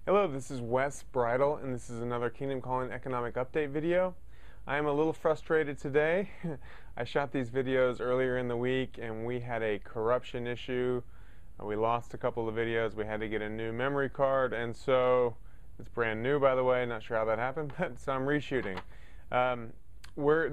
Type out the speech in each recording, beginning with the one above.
Hello, this is Wes Bridle, and this is another Kingdom Calling Economic Update video. I am a little frustrated today. I shot these videos earlier in the week, and we had a corruption issue. We lost a couple of videos. We had to get a new memory card, and so it's brand new, by the way. Not sure how that happened, but so I'm reshooting.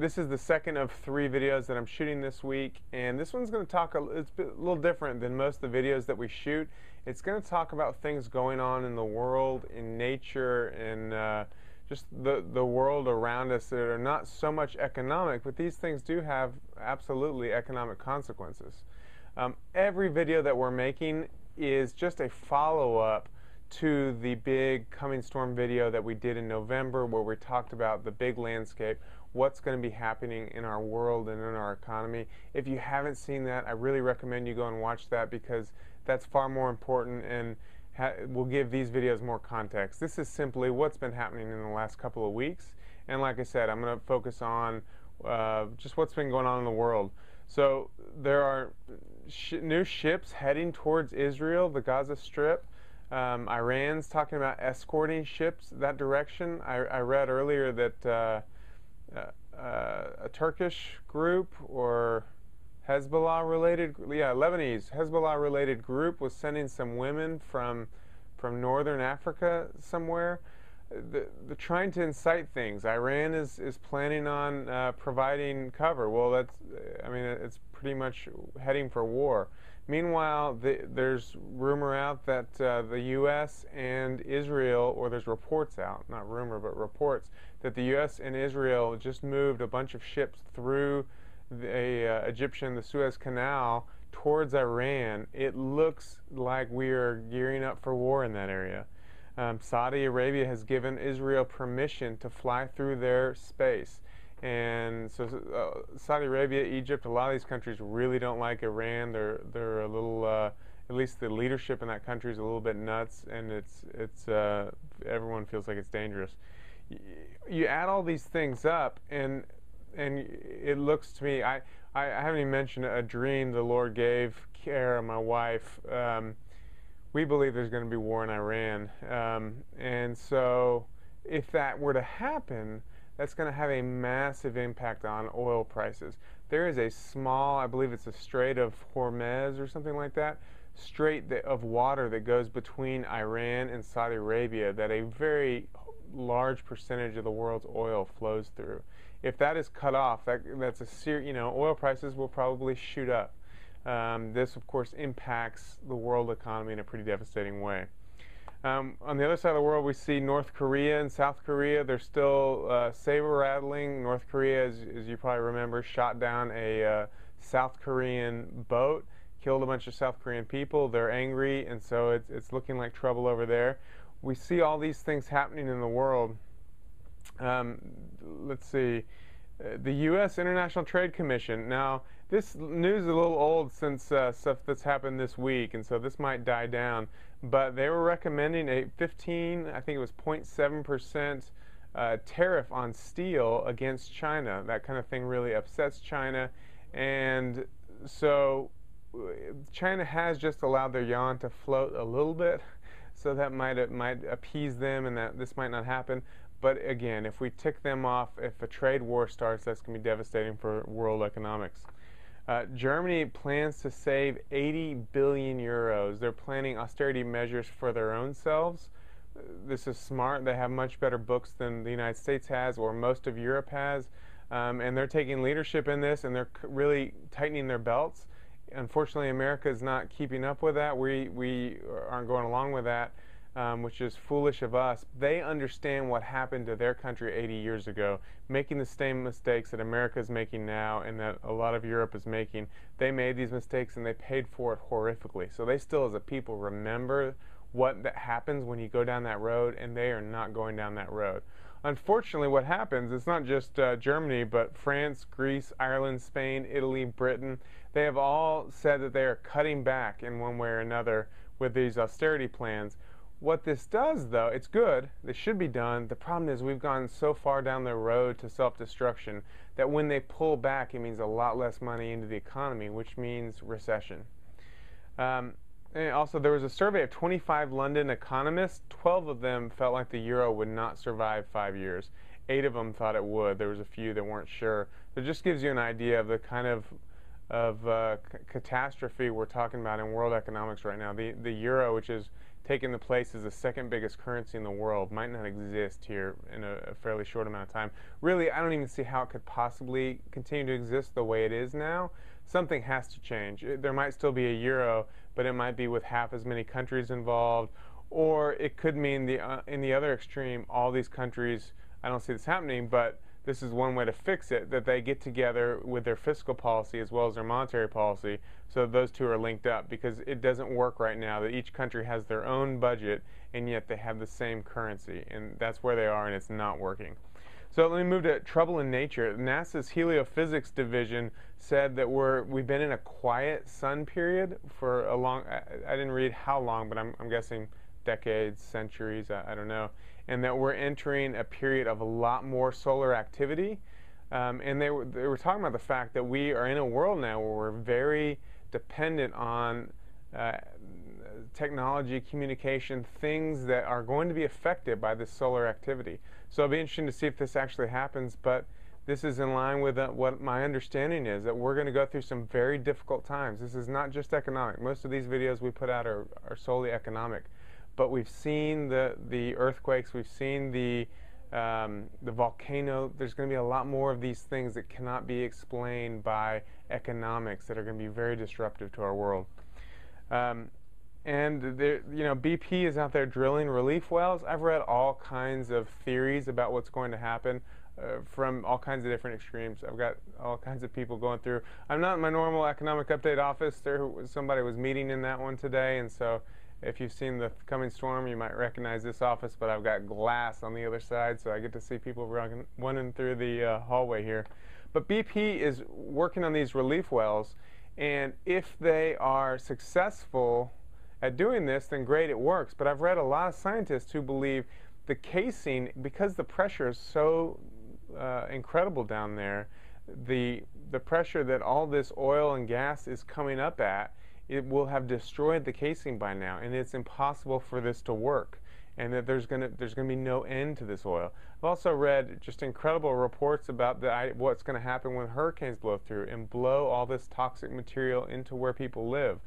This is the second of 3 videos that I'm shooting this week, and this one's going to talk, it's a little different than most of the videos that we shoot. It's going to talk about things going on in the world, in nature, and just the world around us that are not so much economic, but these things do have absolutely economic consequences. Every video that we're making is just a follow-up to the big coming storm video that we did in November, where we talked about the big landscape, what's going to be happening in our world and in our economy. If you haven't seen that, I really recommend you go and watch that, because that's far more important and will give these videos more context. This is simply what's been happening in the last couple of weeks, and like I said, I'm going to focus on just what's been going on in the world. So there are new ships heading towards Israel, the Gaza Strip. Iran's talking about escorting ships that direction. I read earlier that a Turkish group, or Hezbollah-related, Lebanese Hezbollah-related group was sending some women from northern Africa somewhere. They're trying to incite things. Iran is planning on providing cover. Well, it's pretty much heading for war. Meanwhile, there's rumor out that the U.S. and Israel, or there's reports out, not rumor, but reports, that the U.S. and Israel just moved a bunch of ships through the Suez Canal towards Iran. It looks like we are gearing up for war in that area. Saudi Arabia has given Israel permission to fly through their space. And so Saudi Arabia, Egypt, a lot of these countries really don't like Iran. They're a little, at least the leadership in that country is a little bit nuts, and everyone feels like it's dangerous. You add all these things up, and it looks to me, I haven't even mentioned a dream the Lord gave Kara, my wife. We believe there's going to be war in Iran, and so if that were to happen, that's going to have a massive impact on oil prices. There is a small, I believe it's a Strait of Hormuz or something like that, strait of water that goes between Iran and Saudi Arabia that a very large percentage of the world's oil flows through. If that is cut off, oil prices will probably shoot up. This, of course, impacts the world economy in a pretty devastating way. On the other side of the world, we see North Korea and South Korea. They're still saber-rattling. North Korea, as you probably remember, shot down a South Korean boat, killed a bunch of South Korean people. They're angry, and so it's looking like trouble over there. We see all these things happening in the world. Let's see. The U.S. International Trade Commission. Now, this news is a little old since stuff that's happened this week, and so this might die down. But they were recommending a 15, I think it was 0.7% tariff on steel against China. That kind of thing really upsets China, and so China has just allowed their yuan to float a little bit, so that might appease them, and that this might not happen. But again, if we tick them off, if a trade war starts, that's going to be devastating for world economics. Germany plans to save 80 billion euros. They're planning austerity measures for their own selves. This is smart. They have much better books than the United States has, or most of Europe has. And they're taking leadership in this, and they're really tightening their belts. Unfortunately, America is not keeping up with that. We aren't going along with that. Which is foolish of us. They understand what happened to their country 80 years ago, making the same mistakes that America is making now and that a lot of Europe is making. They made these mistakes and they paid for it horrifically. So they still, as a people, remember what that happens when you go down that road, and they are not going down that road. Unfortunately, what happens, it's not just Germany, but France, Greece, Ireland, Spain, Italy, Britain. They have all said that they are cutting back in one way or another with these austerity plans. What this does, though, it's good. This should be done. The problem is we've gone so far down the road to self-destruction that when they pull back, it means a lot less money into the economy, which means recession. And also, there was a survey of 25 London economists. 12 of them felt like the euro would not survive 5 years. 8 of them thought it would. There was a few that weren't sure. So it just gives you an idea of the kind of catastrophe we're talking about in world economics right now. The euro, which is taking the place as the second biggest currency in the world, might not exist here in a fairly short amount of time. Really, I don't even see how it could possibly continue to exist the way it is now. Something has to change. There might still be a euro, but it might be with half as many countries involved, or it could mean in the other extreme, all these countries, I don't see this happening, but this is one way to fix it, that they get together with their fiscal policy as well as their monetary policy, so those two are linked up, because it doesn't work right now that each country has their own budget and yet they have the same currency, and that's where they are, and it's not working. So let me move to trouble in nature. NASA's heliophysics division said that we've been in a quiet sun period for a long, I didn't read how long, but I'm guessing decades, centuries, I don't know, and that we're entering a period of a lot more solar activity. And they were talking about the fact that we are in a world now where we're very dependent on technology, communication, things that are going to be affected by this solar activity. So it'll be interesting to see if this actually happens, but this is in line with what my understanding is, that we're going to go through some very difficult times. This is not just economic. Most of these videos we put out are solely economic. But we've seen the earthquakes, we've seen the volcano. There's going to be a lot more of these things that cannot be explained by economics that are going to be very disruptive to our world. And BP is out there drilling relief wells. I've read all kinds of theories about what's going to happen from all kinds of different extremes. I've got all kinds of people going through. I'm not in my normal economic update office. Somebody was meeting in that one today, and so if you've seen the coming storm, you might recognize this office, but I've got glass on the other side, so I get to see people running through the hallway here. But BP is working on these relief wells, and if they are successful at doing this, then great, it works. But I've read a lot of scientists who believe the casing, because the pressure is so incredible down there, the pressure that all this oil and gas is coming up at, it will have destroyed the casing by now, and it's impossible for this to work, and that there's going to be no end to this oil. I've also read just incredible reports about what's going to happen when hurricanes blow through and blow all this toxic material into where people live.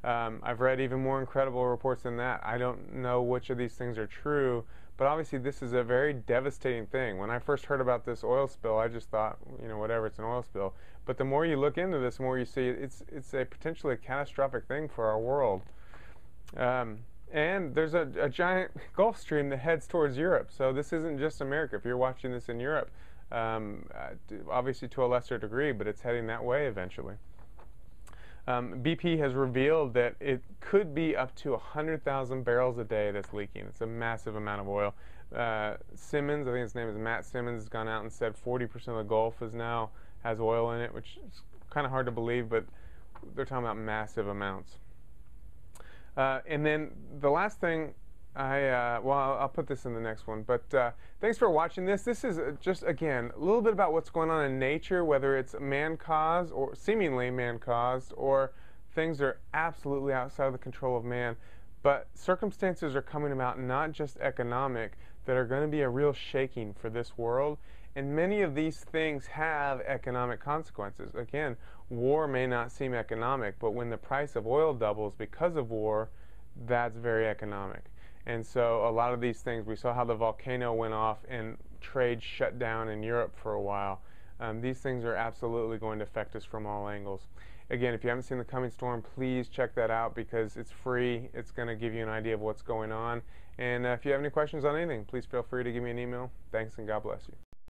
I've read even more incredible reports than that. I don't know which of these things are true, but obviously this is a very devastating thing. When I first heard about this oil spill, I just thought, whatever, it's an oil spill. But the more you look into this, the more you see it's a potentially catastrophic thing for our world. And there's a giant Gulf Stream that heads towards Europe. So this isn't just America. If you're watching this in Europe, obviously to a lesser degree, but it's heading that way eventually. BP has revealed that it could be up to 100,000 barrels a day that's leaking. It's a massive amount of oil. Simmons, I think his name is Matt Simmons, has gone out and said 40% of the Gulf has oil in it, which is kind of hard to believe, but they're talking about massive amounts. And then the last thing, I'll put this in the next one, but thanks for watching this. This is just, again, a little bit about what's going on in nature, whether it's man-caused or seemingly man-caused, or things that are absolutely outside of the control of man. But circumstances are coming about, not just economic, that are going to be a real shaking for this world. And many of these things have economic consequences. Again, war may not seem economic, but when the price of oil doubles because of war, that's very economic. And so a lot of these things, we saw how the volcano went off and trade shut down in Europe for a while. These things are absolutely going to affect us from all angles. Again, if you haven't seen The Coming Storm, please check that out because it's free. It's going to give you an idea of what's going on. And if you have any questions on anything, please feel free to give me an email. Thanks, and God bless you.